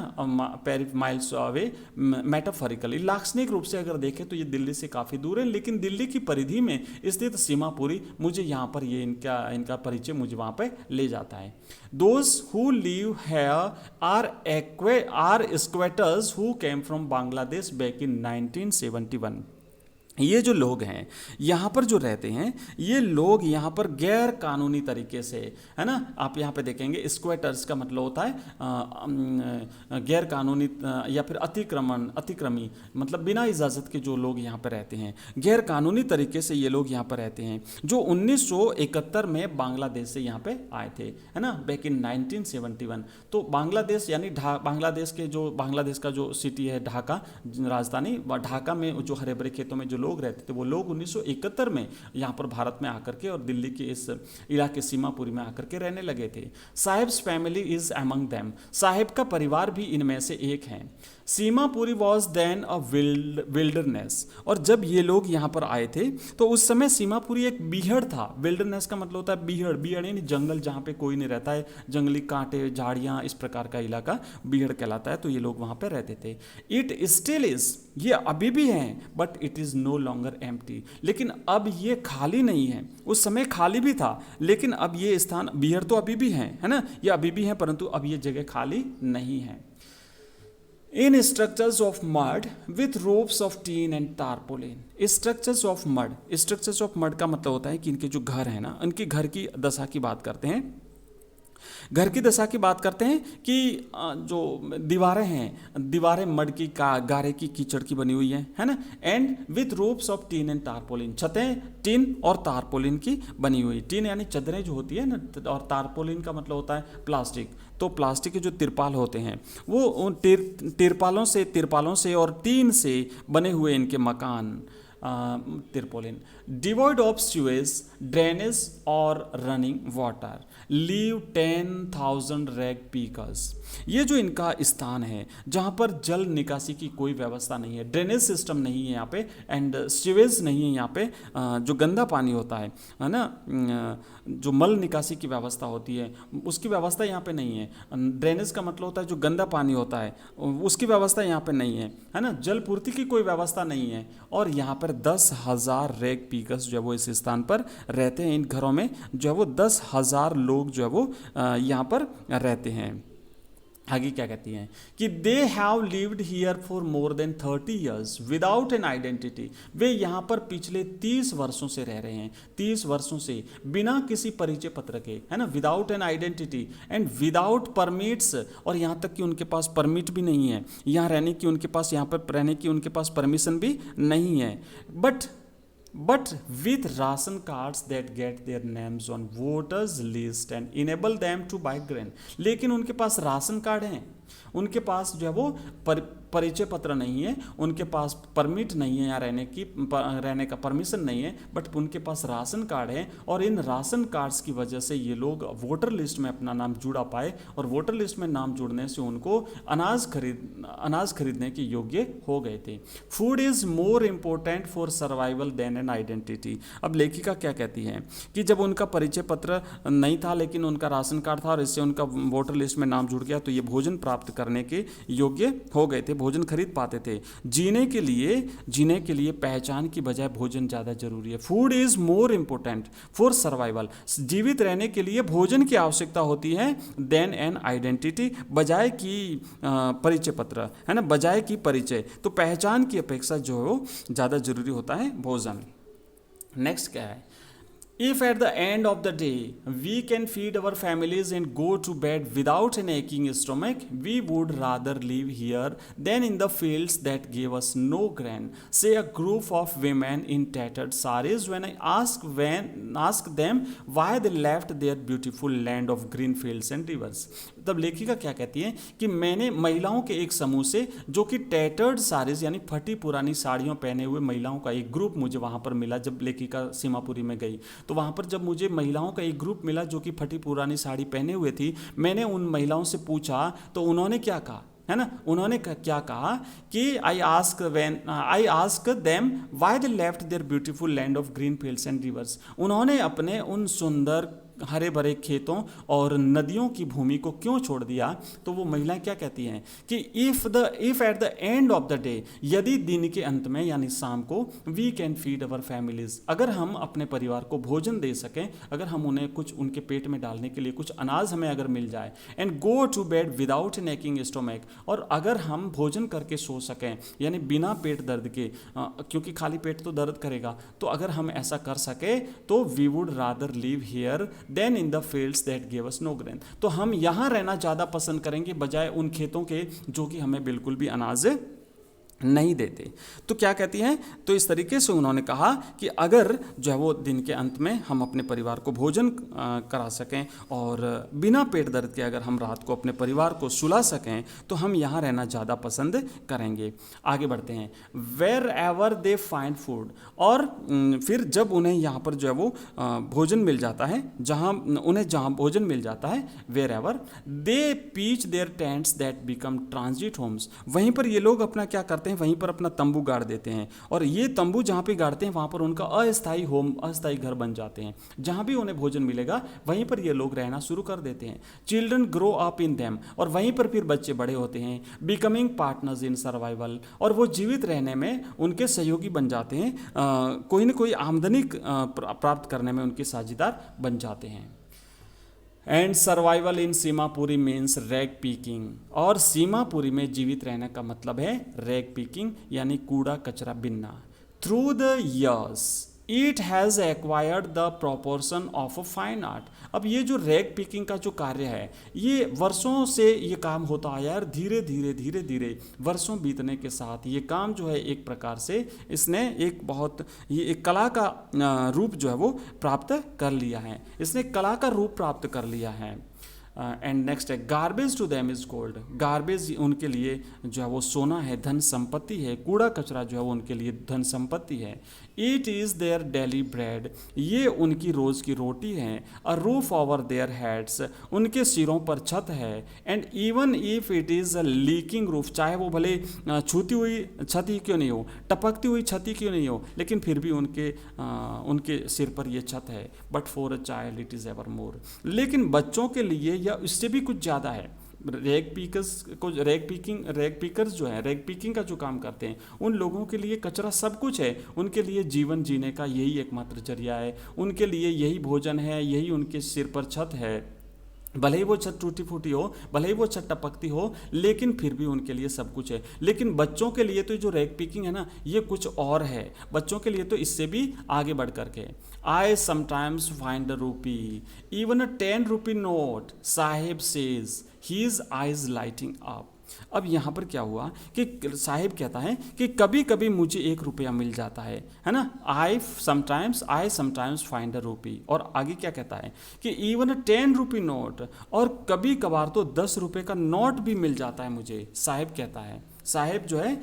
माइल्स अवे मेटाफोरिकली, लाक्षणिक रूप से अगर देखें तो ये दिल्ली से काफ़ी दूर है, लेकिन दिल्ली की परिधि में स्थित सीमापुरी मुझे यहाँ पर ये इनका परिचय मुझे वहाँ पे ले जाता है। Those who live here are squatters who came from Bangladesh back in 1971। ये जो लोग हैं यहाँ पर जो रहते हैं, ये लोग यहाँ पर गैर कानूनी तरीके से, है ना, आप यहाँ पे देखेंगे स्क्वेटर्स का मतलब होता है गैर कानूनी या फिर अतिक्रमी, मतलब बिना इजाज़त के जो लोग यहाँ पर रहते हैं, गैर कानूनी तरीके से ये लोग यहाँ पर रहते हैं, जो 1971 में बांग्लादेश से यहाँ पे आए थे, है ना, बैक इन 1971। तो बांग्लादेश यानी बांग्लादेश का जो सिटी है ढाका, राजधानी, ढाका में जो हरे भरे खेतों में जो लोग रहते थे, वो लोग 1971 में यहाँ पर भारत में आकर के और दिल्ली के इस इलाके सीमापुरी में आकर के रहने लगे थे। Saheb's family is among them, Saheb का परिवार भी इनमें से एक है। Seemapuri was then a wilderness, और जब ये लोग यहाँ पर आए थे तो उस समय सीमापुरी एक बीहड़ था। विल्डरनेस का मतलब होता है बीहड़, बीहड़ यानी जंगल जहाँ पे कोई नहीं रहता है, जंगली कांटे झाड़ियाँ इस प्रकार का इलाका बीहड़ कहलाता है। तो ये लोग वहाँ पर रहते थे। इट स्टिल इज, ये अभी भी हैं, but it is no longer empty, लेकिन अब ये खाली नहीं है। उस समय खाली भी था, लेकिन अब ये स्थान, बीहड़ तो अभी भी हैं, है ना, ये अभी भी हैं, परंतु अब ये जगह खाली नहीं है। In structures of mud with roofs of tin and tarpaulin, structures of mud, structures of mud का मतलब होता है कि इनके जो घर है ना, इनके घर की दशा की बात करते हैं, घर की दशा की बात करते हैं कि जो दीवारें हैं, दीवारें मड की, गारे की, कीचड़ की बनी हुई है ना। And with roofs of tin and tarpaulin, छतें टीन और तारपोलिन की बनी हुई, टीन यानी चादरें जो होती है ना, और तारपोलिन का मतलब होता है प्लास्टिक। तो प्लास्टिक के जो तिरपाल होते हैं वो उन तिरपालों से और टीन से बने हुए इनके मकान, तिरपोलिन। डिवॉइड ऑफ स्यूएज, ड्रेनेज और रनिंग वाटर, लीव 10,000 रैग पीकर्स, ये जो इनका स्थान है जहाँ पर जल निकासी की कोई व्यवस्था नहीं है, ड्रेनेज सिस्टम नहीं है यहाँ पे, एंड सीवेज नहीं है यहाँ पे, जो गंदा पानी होता है ना, जो मल निकासी की व्यवस्था होती है उसकी व्यवस्था यहाँ पे नहीं है। ड्रेनेज का मतलब होता है जो गंदा पानी होता है उसकी व्यवस्था यहाँ पे नहीं है ना, जल पूर्ति की कोई व्यवस्था नहीं है। और यहाँ पर 10,000 रैग पीकर्स जो है वो इस स्थान पर रहते हैं। इन घरों में जो है वो 10,000 लोग जो है वो यहाँ पर रहते हैं। आगे क्या कहती हैं कि they have lived here for more than 30 years without an identity, वे यहाँ पर पिछले 30 वर्षों से रह रहे हैं, 30 वर्षों से बिना किसी परिचय पत्र के, है ना, without an identity and without permits, और यहाँ तक कि उनके पास परमिट भी नहीं है यहाँ रहने की, उनके पास यहाँ पर रहने की उनके पास परमिशन भी नहीं है। But with ration cards that get their names on voters list and enable them to buy grain, लेकिन उनके पास राशन कार्ड हैं, उनके पास जो है वो परिचय पत्र नहीं है, उनके पास परमिट नहीं है यहाँ रहने का परमिशन नहीं है, बट उनके पास राशन कार्ड है, और इन राशन कार्ड्स की वजह से ये लोग वोटर लिस्ट में अपना नाम जुड़ा पाए, और वोटर लिस्ट में नाम जुड़ने से उनको अनाज खरीदने के योग्य हो गए थे। Food is more important for survival than an identity. अब लेखिका क्या कहती है कि जब उनका परिचय पत्र नहीं था लेकिन उनका राशन कार्ड था और इससे उनका वोटर लिस्ट में नाम जुड़ गया, तो ये भोजन प्राप्त करने के योग्य हो गए थे, भोजन खरीद पाते थे। जीने के लिए पहचान की बजाय भोजन ज़्यादा जरूरी है। Food is more important for survival, जीवित रहने के लिए भोजन की आवश्यकता होती है देन एन आइडेंटिटी, बजाय की परिचय पत्र, है ना, बजाय की परिचय। तो पहचान की अपेक्षा जो है ज़्यादा जरूरी होता है भोजन। नेक्स्ट क्या है, If at the end of the day we can feed our families and go to bed without an aching stomach, we would rather live here than in the fields that gave us no grain, say a group of women in tattered saris when I ask them why they left their beautiful land of green fields and rivers. तब लेखिका क्या कहती है कि मैंने महिलाओं के एक समूह से, जो कि टैटर्ड साड़ीज यानी फटी पुरानी साड़ियों पहने हुए महिलाओं का एक ग्रुप मुझे वहाँ पर मिला जब लेखिका सीमापुरी में गई, तो वहाँ पर जब मुझे महिलाओं का एक ग्रुप मिला जो कि फटी पुरानी साड़ी पहने हुए थी, मैंने उन महिलाओं से पूछा तो उन्होंने क्या कहा, है ना, उन्होंने क्या कहा कि I ask them why they left their beautiful land of green fields and rivers. उन्होंने अपने उन सुंदर हरे भरे खेतों और नदियों की भूमि को क्यों छोड़ दिया। तो वो महिलाएं क्या कहती हैं कि if at the end of the day, यदि दिन के अंत में यानी शाम को, we can feed our families, अगर हम अपने परिवार को भोजन दे सकें, अगर हम उन्हें कुछ उनके पेट में डालने के लिए कुछ अनाज हमें अगर मिल जाए, and go to bed without an aching stomach, और अगर हम भोजन करके सो सकें यानी बिना पेट दर्द के, क्योंकि खाली पेट तो दर्द करेगा, तो अगर हम ऐसा कर सके तो we would rather live here than in the fields that give us no grain, तो हम यहाँ रहना ज़्यादा पसंद करेंगे बजाय उन खेतों के जो कि हमें बिल्कुल भी अनाज नहीं देते। तो क्या कहती हैं, तो इस तरीके से उन्होंने कहा कि अगर जो है वो दिन के अंत में हम अपने परिवार को भोजन करा सकें और बिना पेट दर्द के अगर हम रात को अपने परिवार को सुला सकें तो हम यहाँ रहना ज़्यादा पसंद करेंगे। आगे बढ़ते हैं, wherever they find food, और फिर जब उन्हें यहाँ पर जो है वो भोजन मिल जाता है, जहाँ भोजन मिल जाता है, wherever they pitch their tents that become transit homes, वहीं पर ये लोग अपना क्या करते हैं, वहीं पर अपना तंबू गाड़ देते हैं, और ये तंबू जहाँ पे गाड़ते हैं वहाँ पर उनका अस्थायी होम, अस्थायी घर बन जाते हैं, जहाँ भी उन्हें भोजन मिलेगा वहीं पर ये लोग रहना शुरू कर देते हैं। Children grow up in them, और वहीं पर फिर बच्चे बड़े होते हैं, बिकमिंग पार्टनर्स इन सर्वाइवल, और वो जीवित रहने में उनके सहयोगी बन जाते हैं, कोई ना कोई आमदनी प्राप्त करने में उनके साझेदार बन जाते हैं। And survival in Seemapuri means rag peeking, और सीमापुरी में जीवित रहने का मतलब है रैग पीकिंग यानी कूड़ा कचरा बिनना। Through the years it has acquired the proportion of a fine art, अब ये जो रैग पिकिंग का जो कार्य है ये वर्षों से ये काम होता आया है, धीरे धीरे वर्षों बीतने के साथ ये काम जो है एक प्रकार से इसने एक कला का रूप जो है वो प्राप्त कर लिया है, इसने कला का रूप प्राप्त कर लिया है। एंड नेक्स्ट है, garbage to them is gold, garbage उनके लिए जो है वो सोना है, धन संपत्ति है, कूड़ा कचरा जो है वो उनके लिए धन संपत्ति है। It is their daily bread, ये उनकी रोज़ की रोटी है। A roof over their heads, उनके सिरों पर छत है। And even if it is a leaking roof, चाहे वो भले छूती हुई छत ही क्यों नहीं हो, टपकती हुई छत ही क्यों नहीं हो, लेकिन फिर भी उनके सिर पर ये छत है। But for a child it is ever more, लेकिन बच्चों के लिए या इससे भी कुछ ज़्यादा है। रैग पीकर्स जो है, रैग पीकिंग का जो काम करते हैं, उन लोगों के लिए कचरा सब कुछ है, उनके लिए जीवन जीने का यही एकमात्र जरिया है, उनके लिए यही भोजन है, यही उनके सिर पर छत है। भले ही वो छत टूटी फूटी हो, भले ही वो छत टपकती हो, लेकिन फिर भी उनके लिए सब कुछ है। लेकिन बच्चों के लिए तो जो रैग पिकिंग है ना, ये कुछ और है, बच्चों के लिए तो इससे भी आगे बढ़ करके। I sometimes find a rupee, even a 10 rupee note, Saheb says his eyes lighting up. अब यहाँ पर क्या हुआ कि साहिब कहता है कि कभी कभी मुझे 1 रुपया मिल जाता है ना, आई समटाइम्स फाइंड अ रूपी, और आगे क्या कहता है कि इवन अ 10 रुपी नोट, और कभी कभार तो 10 रुपये का नोट भी मिल जाता है मुझे, साहिब कहता है। साहिब जो है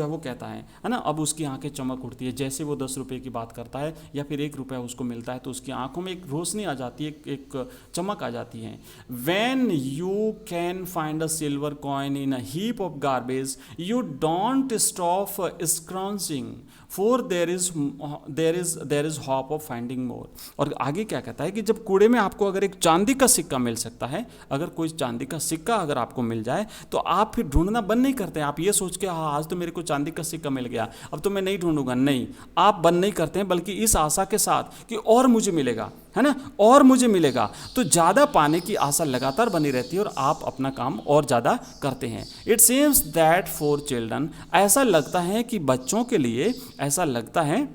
वो कहता है ना, अब उसकी आंखें चमक उठती है जैसे वो 10 रुपये की बात करता है या फिर 1 रुपया उसको मिलता है, तो उसकी आंखों में एक रोशनी आ जाती है, एक चमक आ जाती है। When you can find a silver coin in a heap of garbage, you don't stop scrounging, for there is hope of finding more। और आगे क्या कहता है कि जब कूड़े में आपको अगर एक चांदी का सिक्का मिल सकता है, अगर कोई चांदी का सिक्का अगर आपको मिल जाए तो आप फिर ढूंढना बंद नहीं करते हैं। आप ये सोच के हाँ आज तो मेरे को चांदी का सिक्का मिल गया, अब तो मैं नहीं ढूंढूंगा, नहीं, आप बंद नहीं करते हैं, बल्कि इस आशा के साथ कि और मुझे मिलेगा, है ना, और मुझे मिलेगा, तो ज़्यादा पाने की आशा लगातार बनी रहती है और आप अपना काम और ज़्यादा करते हैं। It seems that for children, ऐसा लगता है कि बच्चों के लिए, ऐसा लगता है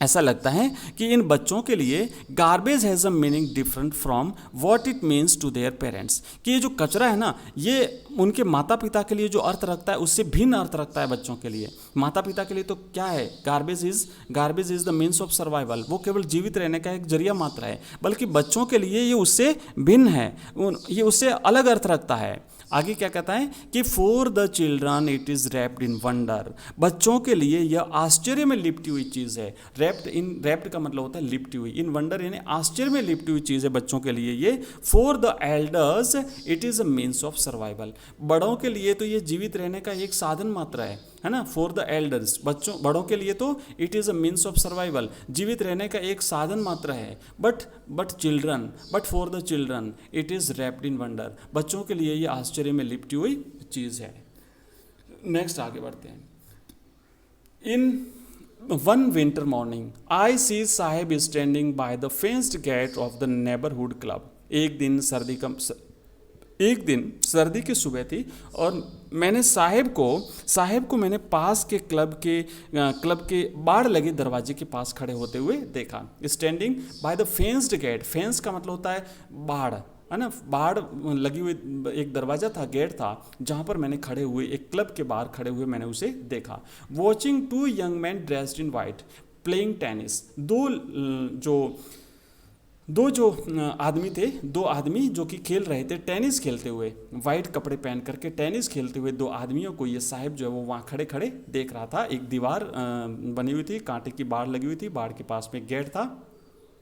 ऐसा लगता है कि इन बच्चों के लिए garbage has a meaning different from what it means to their parents, कि ये जो कचरा है ना, ये उनके माता पिता के लिए जो अर्थ रखता है उससे भिन्न अर्थ रखता है बच्चों के लिए। माता पिता के लिए तो क्या है, garbage is the means of survival, वो केवल जीवित रहने का एक जरिया मात्र है, बल्कि बच्चों के लिए ये उससे भिन्न है, ये उससे अलग अर्थ रखता है। आगे क्या कहता है कि for the children it is wrapped in wonder, बच्चों के लिए यह आश्चर्य में लिपटी हुई चीज़ है। रैप्ड का मतलब होता है लिपटी हुई, इन वंडर यानी आश्चर्य में लिपटी हुई चीज़ है बच्चों के लिए ये। For the elders it is a means of survival, बड़ों के लिए तो ये जीवित रहने का एक साधन मात्र है ना। फॉर द एल्डर्स, बड़ों के लिए तो it is a means of survival, जीवित रहने का एक साधन मात्र है। But for the children it is wrapped in wonder, बच्चों के लिए ये आश्चर्य में लिपटी हुई चीज़ है। नेक्स्ट आगे बढ़ते हैं। In one winter morning I see Saheb standing by the fenced gate of the neighbourhood club, एक दिन सर्दी की सुबह थी और मैंने साहेब को मैंने पास के क्लब के बाड़ लगे दरवाजे के पास खड़े होते हुए देखा। Standing by the fenced gate, fence का मतलब होता है बाड़, है ना, बाड़ लगी हुई एक दरवाज़ा था, गेट था, जहाँ पर मैंने खड़े हुए एक क्लब के बाहर खड़े हुए मैंने उसे देखा। Watching two young men dressed in white playing tennis, दो आदमी जो कि खेल रहे थे टेनिस खेलते हुए, वाइट कपड़े पहन करके टेनिस खेलते हुए दो आदमियों को ये साहब जो है वो वहाँ खड़े खड़े देख रहा था। एक दीवार बनी हुई थी, कांटे की बाड़ लगी हुई थी, बाड़ के पास में गेट था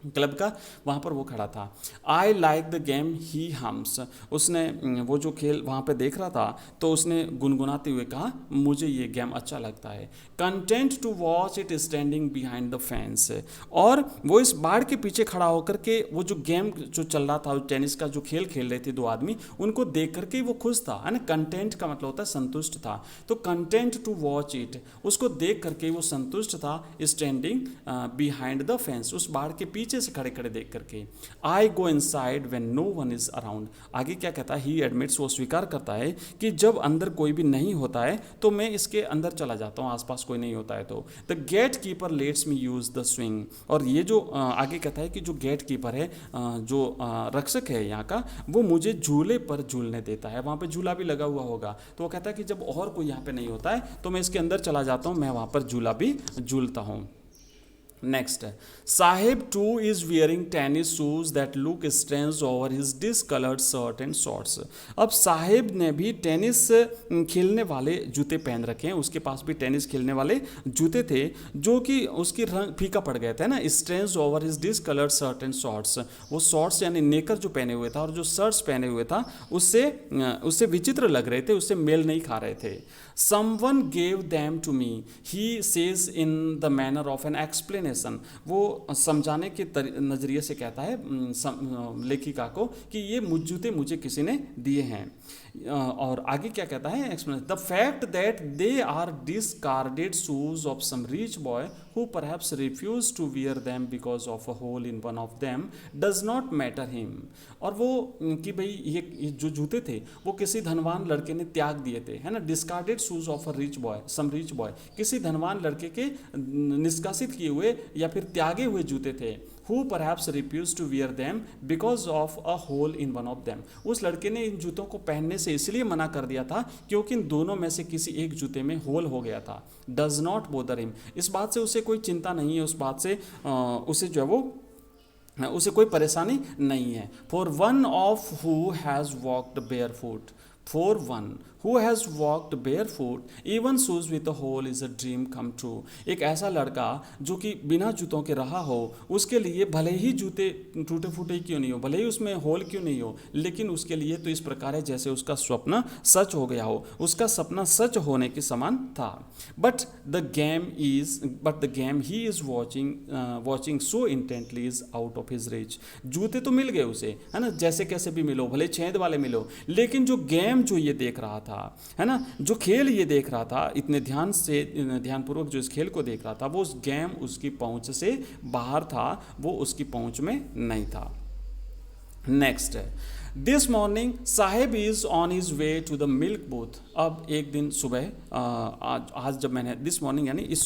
क्लब का, वहाँ पर वो खड़ा था। I like the game he hums, उसने वो जो खेल वहाँ पे देख रहा था तो उसने गुनगुनाते हुए कहा मुझे ये गेम अच्छा लगता है। Content to watch it standing behind the fence, और वो इस बाड़ के पीछे खड़ा होकर के वो जो गेम जो चल रहा था, टेनिस का जो खेल खेल रहे थे दो आदमी, उनको देख करके वो खुश था, है ना। कंटेंट का मतलब होता है संतुष्ट था, तो कंटेंट टू वॉच इट, उसको देख करके वो संतुष्ट था। स्टैंडिंग बिहाइंड द फेंस, उस बाड़ के पीछे से खड़े खड़े देख करके। I go inside when no one is around, आगे क्या कहता है, ही एडमिट्स, वो स्वीकार करता है कि जब अंदर कोई भी नहीं होता है तो मैं इसके अंदर चला जाता हूँ, आसपास कोई नहीं होता है तो। The gatekeeper lets me use the swing, और ये जो आगे कहता है कि जो गेट कीपर है, जो रक्षक है यहाँ का, वो मुझे झूले पर झूलने देता है। वहाँ पे झूला भी लगा हुआ होगा, तो वो कहता है कि जब और कोई यहाँ पे नहीं होता है तो मैं इसके अंदर चला जाता हूँ, मैं वहाँ पर झूला भी झूलता हूँ। Next, Saheb too is wearing tennis shoes that look strange over his discoloured shirt and shorts. अब साहेब ने भी टेनिस खेलने वाले जूते पहन रखे हैं, उसके पास भी टेनिस खेलने वाले जूते थे जो कि उसकी रंग फीका पड़ गए थे ना। Strange over his discoloured shirt and shorts, वो शॉर्ट्स यानी नेकर जो पहने हुए था और जो शर्ट्स पहने हुए था उससे विचित्र लग रहे थे, उससे मेल नहीं खा रहे थे। Someone gave them to me, he says in the manner of an explanation, वो समझाने के नज़रिए से कहता है लेखिका को कि ये जूते मुझे किसी ने दिए हैं। और आगे क्या कहता है explain, the fact that they are discarded shoes of some rich boy who perhaps refuse to wear them because of a hole in one of them does not matter him. और वो कि भाई ये जो जूते थे वो किसी धनवान लड़के ने त्याग दिए थे, है ना। Discarded shoes of a rich boy, some rich boy, किसी धनवान लड़के के निष्कासित किए हुए या फिर त्यागे हुए जूते थे। who perhaps refused to wear them because of a hole in one of them, उस लड़के ने इन जूतों को पहनने से इसलिए मना कर दिया था क्योंकि इन दोनों में से किसी एक जूते में होल हो गया था। does not bother him, इस बात से उसे कोई चिंता नहीं है, उस बात से उसे जो है वो उसे कोई परेशानी नहीं है। For one of who has walked barefoot, for one who has walked barefoot, even shoes with a hole is a dream come true, एक ऐसा लड़का जो कि बिना जूतों के रहा हो, उसके लिए भले ही जूते टूटे फूटे क्यों नहीं हो, भले ही उसमें होल क्यों नहीं हो, लेकिन उसके लिए तो इस प्रकार है जैसे उसका स्वप्न सच हो गया हो, उसका सपना सच होने के समान था। But the game he is watching so intently is out of his reach, जूते तो मिल गए उसे, है ना, जैसे कैसे भी मिलो, भले छेद वाले मिलो, लेकिन जो गेम जो ये देख रहा था, है ना, जो खेल ये देख रहा था, इतने ध्यानपूर्वक जो इस खेल को देख रहा था, वो उस गेम उसकी पहुंच से बाहर था, वो उसकी पहुंच में नहीं था। Next, this morning Saheb is on his way to the milk booth. अब एक दिन सुबह आज जब मैंने दिस मॉर्निंग यानी इस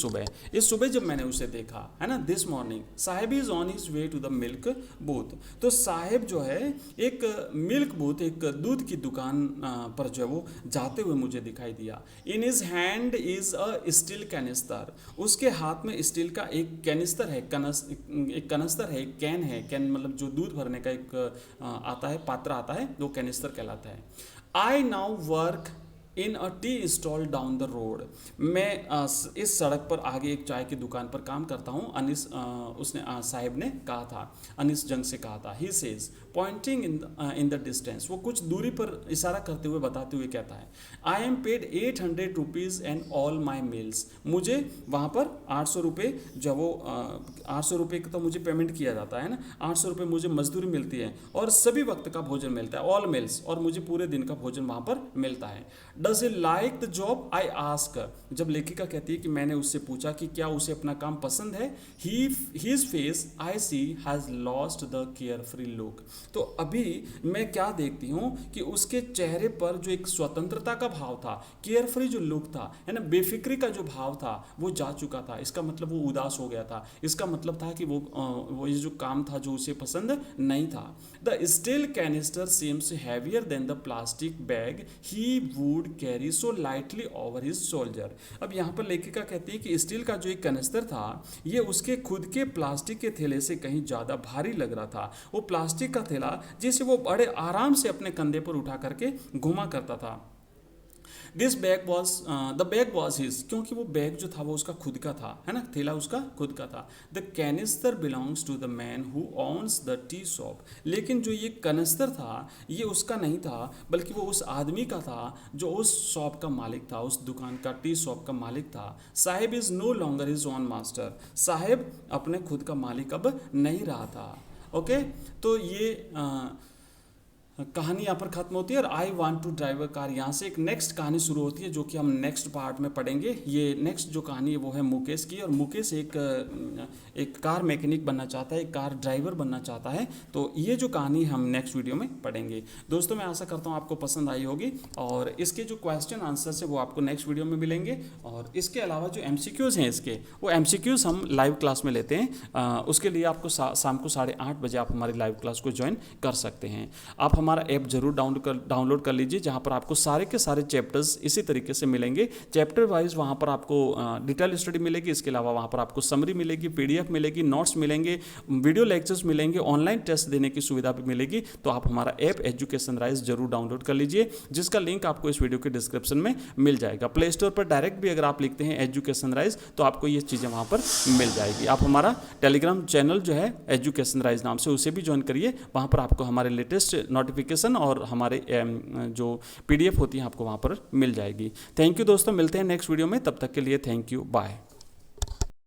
सुबह जब मैंने उसे देखा, है ना, this morning Saheb is on his way to the milk booth. तो साहेब जो है एक मिल्क बूथ, एक दूध की दुकान पर जो है वो जाते हुए मुझे दिखाई दिया। In his hand is a steel canister. उसके हाथ में स्टील का एक कैनिस्टर है, एक कनस्तर है, एक कैन है। कैन मतलब जो दूध भरने का एक आता है, पात्र आता है, वो कैनिस्टर कहलाता है। I now work in a tea stall down the road. मैं इस सड़क पर आगे एक चाय की दुकान पर काम करता हूँ। अनिस उसने साहिब ने कहा था, अनिस जंग से कहा था। He says pointing in the distance. वो कुछ दूरी पर इशारा करते हुए बताते हुए कहता है, I am paid 800 rupees and all my meals. मुझे वहाँ पर 800 रुपये जब वो 800 रुपये का तो मुझे पेमेंट किया जाता है ना, 800 रुपये मुझे मजदूरी मिलती है और सभी वक्त का भोजन मिलता है, ऑल मील्स, और मुझे पूरे दिन का भोजन वहाँ पर मिलता है। Does he like the job I ask. जब लेखिका कहती है कि मैंने उससे पूछा कि क्या उसे अपना काम पसंद है, his face I see has lost the carefree look. तो अभी मैं क्या देखती हूँ कि उसके चेहरे पर जो एक स्वतंत्रता का भाव था, केयर फ्री जो लुक था, है ना, बेफिक्री का जो भाव था, वो जा चुका था। इसका मतलब वो उदास हो गया था। इसका मतलब था कि वो ये जो काम था जो उसे पसंद नहीं था। The steel canister seems heavier than the plastic bag he would carry so lightly over his shoulder. अब यहाँ पर लेखिका कहती है कि स्टील का जो एक कैनिस्टर था, ये उसके खुद के प्लास्टिक के थैले से कहीं ज़्यादा भारी लग रहा था। वो प्लास्टिक का थैला जिसे वो बड़े आराम से अपने कंधे पर उठा करके घुमा करता था। This bag was the bag was his. क्योंकि वो बैग जो था वो उसका खुद का था, है ना, थैला उसका खुद का था। The canister belongs to the man who owns the tea shop. लेकिन जो ये कैनिस्टर था ये उसका नहीं था, बल्कि वो उस आदमी का था जो उस शॉप का मालिक था, उस दुकान का, टी शॉप का मालिक था। Saheb is no longer his own master. Saheb अपने खुद का मालिक अब नहीं रहा था। ओके, तो ये कहानी यहाँ पर खत्म होती है और I want to drive a car, यहाँ से एक नेक्स्ट कहानी शुरू होती है जो कि हम नेक्स्ट पार्ट में पढ़ेंगे। ये नेक्स्ट जो कहानी है वो है मुकेश की, और मुकेश एक कार मैकेनिक बनना चाहता है, एक कार ड्राइवर बनना चाहता है। तो ये जो कहानी हम नेक्स्ट वीडियो में पढ़ेंगे। दोस्तों मैं आशा करता हूँ आपको पसंद आई होगी, और इसके जो क्वेश्चन आंसर्स है वो आपको नेक्स्ट वीडियो में मिलेंगे। और इसके अलावा जो MCQs हैं इसके, वो MCQs हम लाइव क्लास में लेते हैं। उसके लिए आपको शाम को 8:30 बजे आप हमारी लाइव क्लास को ज्वाइन कर सकते हैं। आप हमारा ऐप जरूर डाउनलोड कर लीजिए, जहां पर आपको सारे के सारे चैप्टर्स इसी तरीके से मिलेंगे। चैप्टर वाइज वहां पर आपको डिटेल स्टडी मिलेगी। इसके अलावा वहां पर आपको समरी मिलेगी, PDF मिलेगी, नोट्स मिलेंगे, वीडियो लेक्चर्स मिलेंगे, ऑनलाइन टेस्ट देने की सुविधा भी मिलेगी। तो आप हमारा ऐप एजुकेशन राइज जरूर डाउनलोड कर लीजिए, जिसका लिंक आपको इस वीडियो के डिस्क्रिप्शन में मिल जाएगा। प्ले स्टोर पर डायरेक्ट भी अगर आप लिखते हैं एजुकेशन राइज तो आपको ये चीज़ें वहाँ पर मिल जाएगी। आप हमारा टेलीग्राम चैनल जो है एजुकेशन राइज नाम से, उसे भी ज्वाइन करिए। वहाँ पर आपको हमारे लेटेस्ट नोटिफिकेशन और हमारे जो PDF होती है आपको वहाँ पर मिल जाएगी। थैंक यू दोस्तों, मिलते हैं नेक्स्ट वीडियो में। तब तक के लिए थैंक यू, बाय।